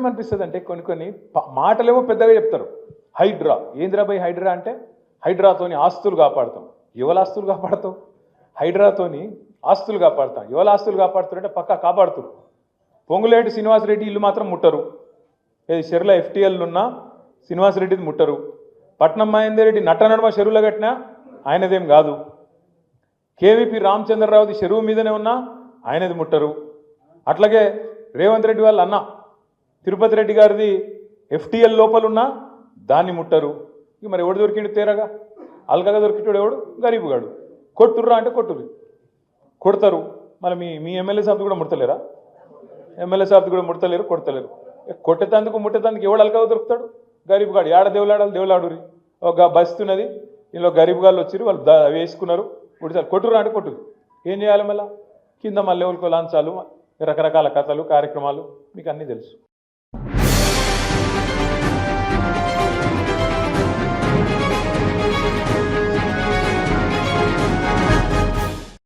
ఏమనిపిస్తుంది అంటే కొన్ని మాటలేమో పెద్దగా చెప్తారు. హైడ్రా ఏంద్రా బై హైడ్రా అంటే హైడ్రాతోని ఆస్తులు కాపాడుతాం. ఎవరి ఆస్తులు కాపాడుతాం? హైడ్రాతోని ఆస్తులు కాపాడుతాం. ఎవరి ఆస్తులు కాపాడుతారంటే పక్కా కాపాడుతారు. పొంగులేటి శ్రీనివాసరెడ్డి ఇల్లు మాత్రం ముట్టరు. ఏది చెరువుల FTL ఉన్న శ్రీనివాసరెడ్డిది ముట్టరు. పట్నం మహేందర్ రెడ్డి నట్టనడమ చెరువులో కట్టినా ఆయనదేం కాదు. KVP రామచంద్రరావుది చెరువు మీదనే ఉన్నా ఆయనది ముట్టరు. అట్లాగే రేవంత్ రెడ్డి వాళ్ళ అన్న తిరుపతి రెడ్డి గారిది FTL లోపలున్నా దాన్ని ముట్టరు. ఇక మరి ఎవడు దొరికిండు తేరగా? అల్కగా దొరికిటాడు ఎవడు? గరీబుగాడు. కొట్టుర్రా అంటే కొట్టుర్రు, కొడతారు. మళ్ళీ మీ ఎమ్మెల్యే సాబ్ది కూడా ముడతలేరా? ఎమ్మెల్యే సాబ్ది కూడా ముడతలేరు, కొడతలేరు. కొట్టేతందుకు ముట్టేతందుకు ఎవడు అల్కగా దొరుకుతాడు? గరీబుగాడు. ఏడ దేవులాడాలి దేవులాడురి. ఒక బస్తున్నది, ఇందులో గరీబుగాళ్ళు వచ్చి వాళ్ళు వేసుకున్నారు. కొట్టారు. కొట్టుర్రా అంటే కొట్టురు. ఏం చేయాలి మళ్ళీ? కింద మళ్ళీ ఎవరికో లాంచాలు, రకరకాల కథలు కార్యక్రమాలు మీకు అన్నీ తెలుసు.